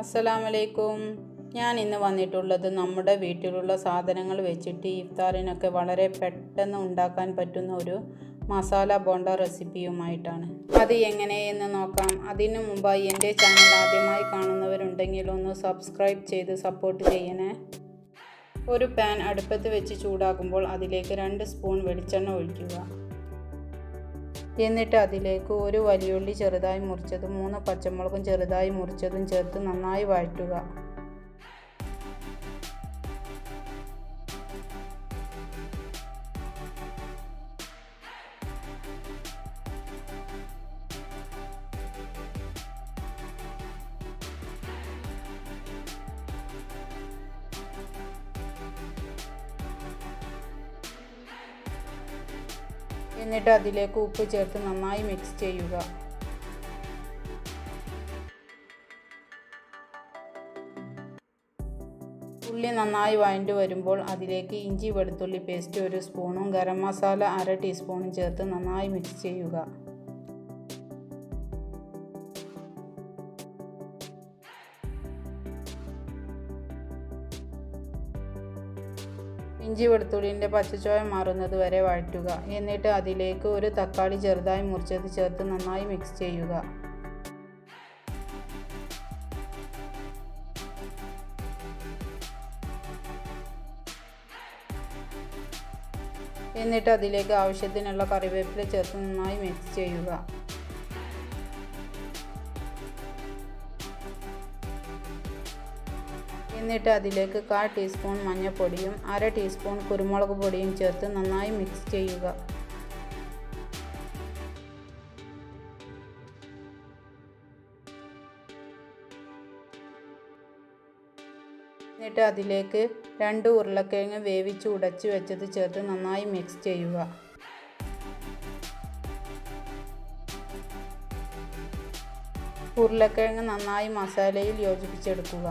അസ്സലാമലൈക്കും. ഞാൻ ഇന്ന് വന്നിട്ടുള്ളത് നമ്മുടെ വീട്ടിലുള്ള സാധനങ്ങൾ വെച്ചിട്ട് ഇഫ്താറിനൊക്കെ വളരെ പെട്ടെന്ന് ഉണ്ടാക്കാൻ പറ്റുന്ന ഒരു മസാല ബോണ്ട റെസിപ്പിയുമായിട്ടാണ്. അത് എങ്ങനെയെന്ന് നോക്കാം. അതിനു മുമ്പായി എൻ്റെ ചാനൽ ആദ്യമായി കാണുന്നവരുണ്ടെങ്കിൽ ഒന്ന് സബ്സ്ക്രൈബ് ചെയ്ത് സപ്പോർട്ട് ചെയ്യണേ. ഒരു പാൻ അടുപ്പത്ത് വെച്ച് ചൂടാകുമ്പോൾ അതിലേക്ക് 2 സ്പൂൺ വെളിച്ചെണ്ണ ഒഴിക്കുക. എന്നിട്ട് അതിലേക്ക് ഒരു വലിയുള്ളി ചെറുതായി മുറിച്ചതും 3 പച്ചമുളകും ചെറുതായി മുറിച്ചതും ചേർത്ത് നന്നായി വഴറ്റുക. എന്നിട്ട് അതിലേക്ക് ഉപ്പ് ചേർത്ത് നന്നായി മിക്സ് ചെയ്യുക. ഉള്ളി നന്നായി വഴണ്ടി വരുമ്പോൾ അതിലേക്ക് ഇഞ്ചി വെളുത്തുള്ളി പേസ്റ്റ് 1 സ്പൂണും ഗരം മസാല 1/2 ടീസ്പൂണും ചേർത്ത് നന്നായി മിക്സ് ചെയ്യുക. ഇഞ്ചി വെളുത്തുള്ളിൻ്റെ പച്ചച്ചുവ മാറുന്നത് വരെ വഴറ്റുക. എന്നിട്ട് അതിലേക്ക് ഒരു തക്കാളി ചെറുതായി മുറിച്ചത് ചേർത്ത് നന്നായി മിക്സ് ചെയ്യുക. എന്നിട്ട് അതിലേക്ക് ആവശ്യത്തിനുള്ള കറിവേപ്പില ചേർത്ത് നന്നായി മിക്സ് ചെയ്യുക. എന്നിട്ട് അതിലേക്ക് 1/4 ടീസ്പൂൺ മഞ്ഞൾപ്പൊടിയും 1/2 ടീസ്പൂൺ കുരുമുളക് പൊടിയും ചേർത്ത് നന്നായി മിക്സ് ചെയ്യുക. എന്നിട്ട് അതിലേക്ക് 2 ഉരുളക്കിഴങ്ങ് വേവിച്ച് ഉടച്ച് വെച്ചത് ചേർത്ത് നന്നായി മിക്സ് ചെയ്യുക. ഉരുളക്കിഴങ്ങ് നന്നായി മസാലയിൽ യോജിപ്പിച്ചെടുക്കുക.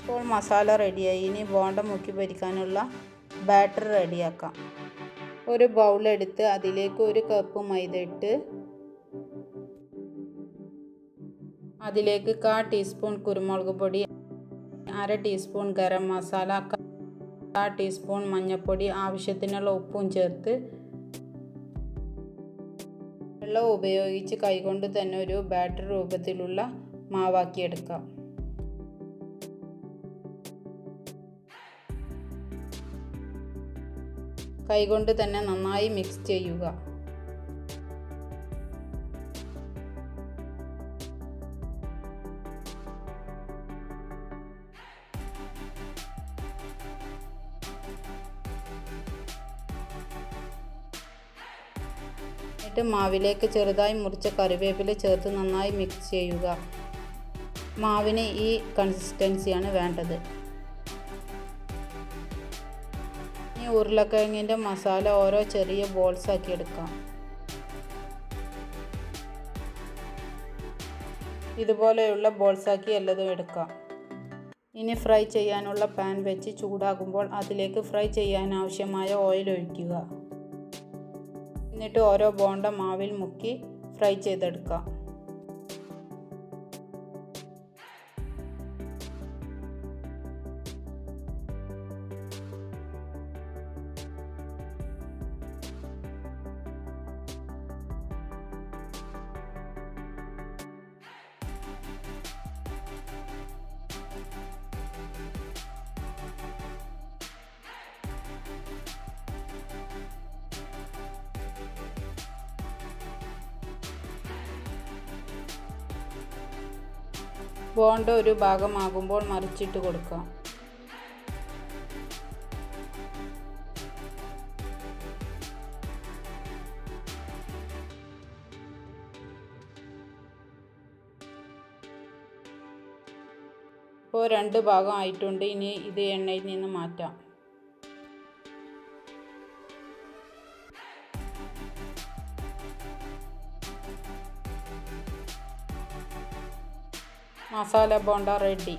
ഇപ്പോൾ മസാല റെഡിയായി. ഇനി ബോണ്ട മുക്കി പൊരിക്കാനുള്ള ബാറ്റർ റെഡിയാക്കാം. ഒരു ബൗളെടുത്ത് അതിലേക്ക് 1 കപ്പ് മൈദ ഇട്ട് അതിലേക്ക് 1/4 ടീസ്പൂൺ കുരുമുളക് പൊടി, 1/2 ടീസ്പൂൺ ഗരം മസാല, 1/4 ടീസ്പൂൺ മഞ്ഞൾപ്പൊടി, ആവശ്യത്തിനുള്ള ഉപ്പും ചേർത്ത് വെള്ളം ഉപയോഗിച്ച് കൈകൊണ്ട് തന്നെ ഒരു ബാറ്റർ രൂപത്തിലുള്ള മാവാക്കിയെടുക്കാം. കൈകൊണ്ട് തന്നെ നന്നായി മിക്സ് ചെയ്യുക. എന്നിട്ട് മാവിലേക്ക് ചെറുതായി മുറിച്ച കറിവേപ്പില ചേർത്ത് നന്നായി മിക്സ് ചെയ്യുക. മാവിന് ഈ കൺസിസ്റ്റൻസിയാണ് വേണ്ടത്. ഉരുളക്കിഴങ്ങിൻ്റെ മസാല ഓരോ ചെറിയ ബോൾസ് ആക്കി എടുക്കാം. ഇതുപോലെയുള്ള ബോൾസ് ആക്കി എല്ലതും എടുക്കാം. ഇനി ഫ്രൈ ചെയ്യാനുള്ള പാൻ വെച്ച് ചൂടാകുമ്പോൾ അതിലേക്ക് ഫ്രൈ ചെയ്യാൻ ആവശ്യമായ ഓയിൽ ഒഴിക്കുക. എന്നിട്ട് ഓരോ ബോണ്ട മാവിൽ മുക്കി ഫ്രൈ ചെയ്തെടുക്കാം. ബോണ്ട ഒരു ഭാഗമാകുമ്പോൾ മറിച്ചിട്ട് കൊടുക്കാം. ഇപ്പോൾ 2 ഭാഗം ആയിട്ടുണ്ട്. ഇനി ഇത് എണ്ണയിൽ നിന്ന് മാറ്റാം. മസാല ബോണ്ട റെഡി.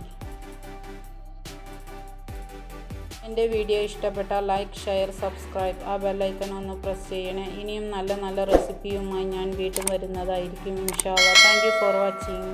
എൻ്റെ വീഡിയോ ഇഷ്ടപ്പെട്ടാൽ ലൈക്ക്, ഷെയർ, സബ്സ്ക്രൈബ്, ആ ബെല്ലൈക്കൺ ഒന്ന് പ്രസ് ചെയ്യണേ. ഇനിയും നല്ല നല്ല റെസിപ്പിയുമായി ഞാൻ വീണ്ടും വരുന്നതായിരിക്കും ഇൻഷാ അല്ലാഹ്. Thank you for watching.